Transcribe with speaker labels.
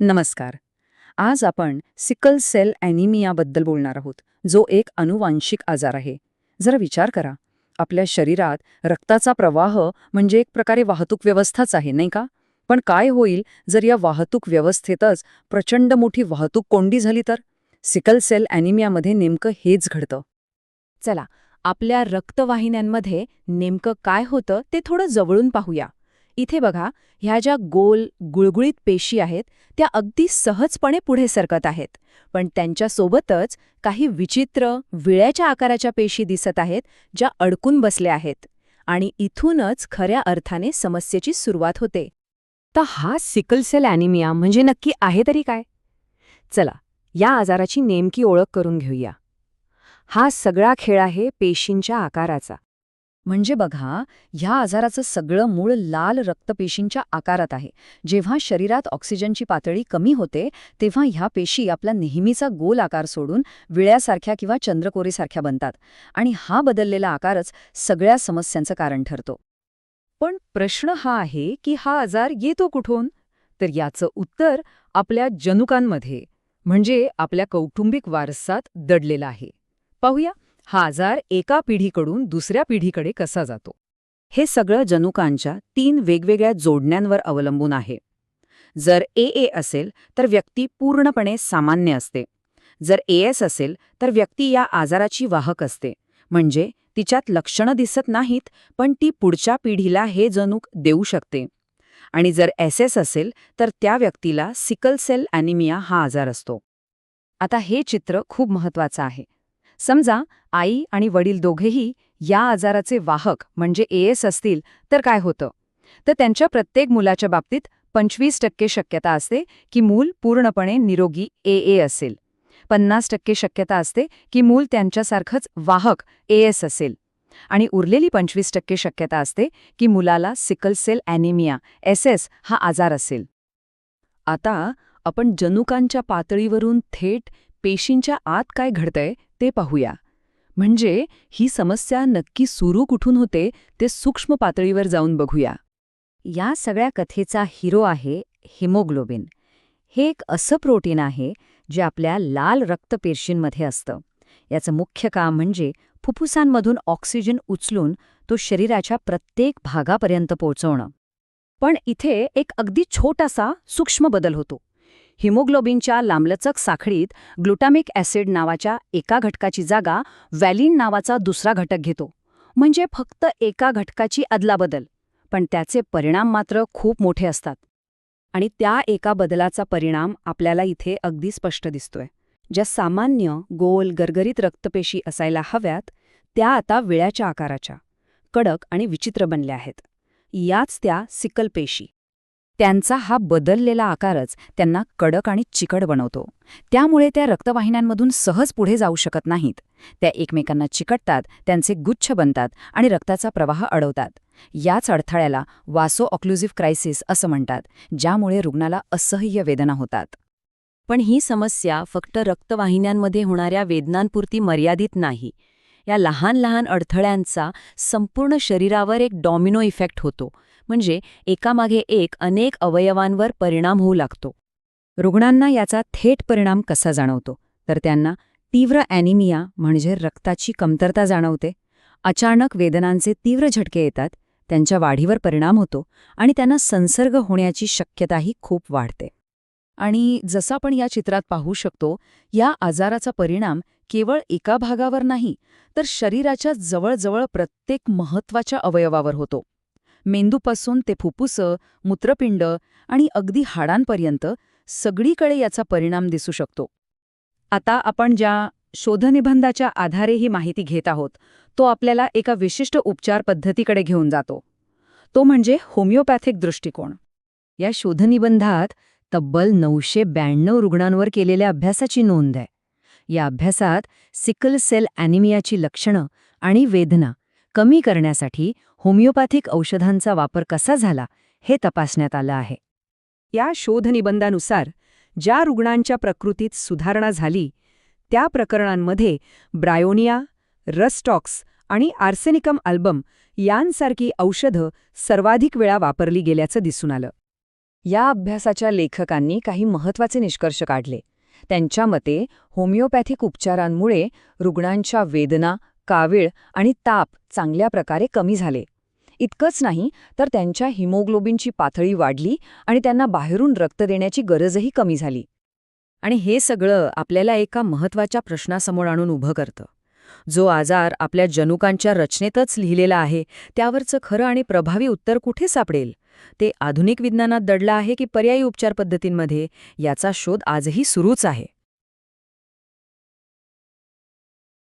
Speaker 1: नमस्कार. आज आपण सिकल सेल ॲनिमियाबद्दल बोलणार आहोत, जो एक अनुवांशिक आजार आहे. जरा विचार करा, आपल्या शरीरात रक्ताचा प्रवाह म्हणजे एक प्रकारे वाहतूक व्यवस्थाच आहे, नाही का? पण काय होईल जर या वाहतूक व्यवस्थेतच प्रचंड मोठी वाहतूक कोंडी झाली तर? सिकल सेल ॲनिमियामध्ये नेमकं हेच घडतं.
Speaker 2: चला, आपल्या रक्तवाहिन्यांमध्ये नेमकं काय होतं ते थोडं जवळून पाहूया. इथे बघा, ह्या ज्या गोल गुळगुळीत पेशी आहेत त्या अगदी सहजपणे पुढे सरकत आहेत, पण त्यांच्यासोबतच काही विचित्र विळ्याच्या आकाराच्या पेशी दिसत आहेत ज्या अडकून बसल्या आहेत. आणि इथूनच खऱ्या अर्थाने समस्येची सुरुवात होते. तर हा सिकल सेल ॲनिमिया म्हणजे नक्की आहे तरी काय? चला, या आजाराची नेमकी ओळख करून घेऊया. हा सगळा खेळ आहे पेशींच्या आकाराचा.
Speaker 1: म्हणजे बघा, ह्या आजाराचं सगळं मूळ लाल रक्तपेशींच्या आकारात आहे. जेव्हा शरीरात ऑक्सिजनची पातळी कमी होते तेव्हा ह्या पेशी आपला नेहमीचा गोल आकार सोडून विळ्यासारख्या किंवा चंद्रकोरीसारख्या बनतात, आणि हा बदललेला आकारच सगळ्या समस्यांचं कारण ठरतो.
Speaker 2: पण प्रश्न हा आहे की हा आजार येतो कुठून? तर याचं उत्तर आपल्या जनुकांमध्ये, म्हणजे आपल्या कौटुंबिक वारसात दडलेला आहे. पाहूया, हा आजार एका पिढीकडून दुसऱ्या पिढीकडे कसा जातो.
Speaker 1: हे सगळं जनुकांच्या 3 वेगवेगळ्या जोडण्यांवर अवलंबून आहे. जर AA असेल तर व्यक्ती पूर्णपणे सामान्य असते. जर AS असेल तर व्यक्ती या आजाराची वाहक असते, म्हणजे तिच्यात लक्षणं दिसत नाहीत पण ती पुढच्या पिढीला हे जनुक देऊ शकते. आणि जर SS असेल तर त्या व्यक्तीला सिकल सेल ॲनिमिया हा आजार असतो. आता हे चित्र खूप महत्वाचं आहे. समजा आई आणि वडील दोघेही या आजाराचे वाहक म्हणजे AS असतील तर काय होतं? तर त्यांच्या प्रत्येक मुलाच्या बाबतीत 25% शक्यता असते की मूल पूर्णपणे निरोगी AA असेल. 50% शक्यता असते की मूल त्यांच्यासारखंच वाहक AS असेल. आणि उरलेली 25% शक्यता असते की मुलाला सिकल सेल ॲनिमिया SS हा आजार असेल.
Speaker 2: आता आपण जनुकांच्या पातळीवरून थेट पेशींच्या आत काय घडतंय ते पाहूया. म्हणजे ही समस्या नक्की सुरू कुठून होते ते सूक्ष्म पातळीवर जाऊन बघूया.
Speaker 1: या सगळ्या कथेचा हिरो आहे हिमोग्लोबिन. हे एक असं प्रोटीन आहे जे आपल्या लाल रक्तपेशींमध्ये असतं. याचं मुख्य काम म्हणजे फुफ्फुसांमधून ऑक्सिजन उचलून तो शरीराच्या प्रत्येक भागापर्यंत पोहोचवणं. पण इथे एक अगदी छोटासा सूक्ष्म बदल होतो. हिमोग्लोबिनच्या लांबलचक साखळीत ग्लुटामिक ॲसिड नावाच्या एका घटकाची जागा व्हॅलिन नावाचा दुसरा घटक घेतो. म्हणजे फक्त एका घटकाची अदलाबदल, पण त्याचे परिणाम मात्र खूप मोठे असतात. आणि त्या एका बदलाचा परिणाम आपल्याला इथे अगदी स्पष्ट दिसतोय. ज्या सामान्य गोल गरगरीत रक्तपेशी असायला हव्यात त्या आता विळ्याच्या आकाराच्या, कडक आणि विचित्र बनल्या आहेत. याच त्या सिकल पेशी. त्यांचा हा बदललेला आकारच त्यांना कडक आणि चिकट बनवतो. त्यामुळे त्या रक्तवाहिन्यांमधून सहज पुढे जाऊ शकत नाहीत. त्या एकमेकांना चिकटतात, त्यांचे गुच्छ बनतात आणि रक्ताचा प्रवाह अडवतात. याच अडथळ्याला वासो ऑक्लुसिव्ह क्रायसिस असं म्हणतात, ज्यामुळे रुग्णाला असह्य वेदना होतात.
Speaker 2: पण ही समस्या फक्त रक्तवाहिन्यांमध्ये होणाऱ्या वेदनांपुरती मर्यादित नाही. या लहान लहान अडथळ्यांचा संपूर्ण शरीरावर एक डॉमिनो इफेक्ट होतो. म्हणजे एकामागे एक अनेक अवयवांवर परिणाम होऊ लागतो.
Speaker 1: रुग्णांना याचा थेट परिणाम कसा जाणवतो? तर त्यांना तीव्र ॲनिमिया म्हणजे रक्ताची कमतरता जाणवते. अचानक वेदनांचे तीव्र झटके येतात, त्यांच्या वाढीवर परिणाम होतो आणि त्यांना संसर्ग होण्याची शक्यताही खूप वाढते. आणि जसं आपण या चित्रात पाहू शकतो, या आजाराचा परिणाम केवळ एका भागावर नाही तर शरीराच्या जवळजवळ प्रत्येक महत्त्वाच्या अवयवावर होतो. मेंदूपासून ते फुफ्फुसं, मूत्रपिंड आणि अगदी हाडांपर्यंत सगळीकडे याचा परिणाम दिसू शकतो. आता आपण ज्या शोधनिबंधाच्या आधारे ही माहिती घेत आहोत तो आपल्याला एका विशिष्ट उपचार पद्धतीकडे घेऊन जातो. तो म्हणजे होमिओपॅथिक दृष्टिकोन. या शोधनिबंधात तब्बल 992 रुग्णांवर केलेल्या अभ्यासाची नोंद आहे. या अभ्यासात सिकल सेल ॲनिमियाची लक्षणं आणि वेदना कमी करण्यासाठी होमिओपॅथिक औषधांचा वापर कसा झाला हे तपासण्यात आलं आहे.
Speaker 2: या शोधनिबंधानुसार ज्या रुग्णांच्या प्रकृतीत सुधारणा झाली त्या प्रकरणांमध्ये ब्रायोनिया, रस्टॉक्स आणि आर्सेनिकम अल्बम यांसारखी औषधं सर्वाधिक वेळा वापरली गेल्याचं दिसून आलं.
Speaker 1: या अभ्यासाच्या लेखकांनी काही महत्त्वाचे निष्कर्ष काढले. त्यांच्या मते होमिओपॅथिक उपचारांमुळे रुग्णांच्या वेदना, कावीळ आणि ताप चांगल्या प्रकारे कमी झाले. इतकंच नाही तर त्यांच्या हिमोग्लोबिनची पातळी वाढली आणि त्यांना बाहेरून रक्त देण्याची गरजही कमी झाली. आणि हे सगळं आपल्याला एका महत्त्वाच्या प्रश्नासमोर आणून उभं करतं. जो आजार आपल्या जनुकांच्या रचनेतच लिहिलेला आहे त्यावरचं खरं आणि प्रभावी उत्तर कुठे सापडेल? ते आधुनिक विज्ञानात दडलं आहे की पर्यायी उपचार पद्धतींमध्ये? याचा शोध आजही सुरूच आहे.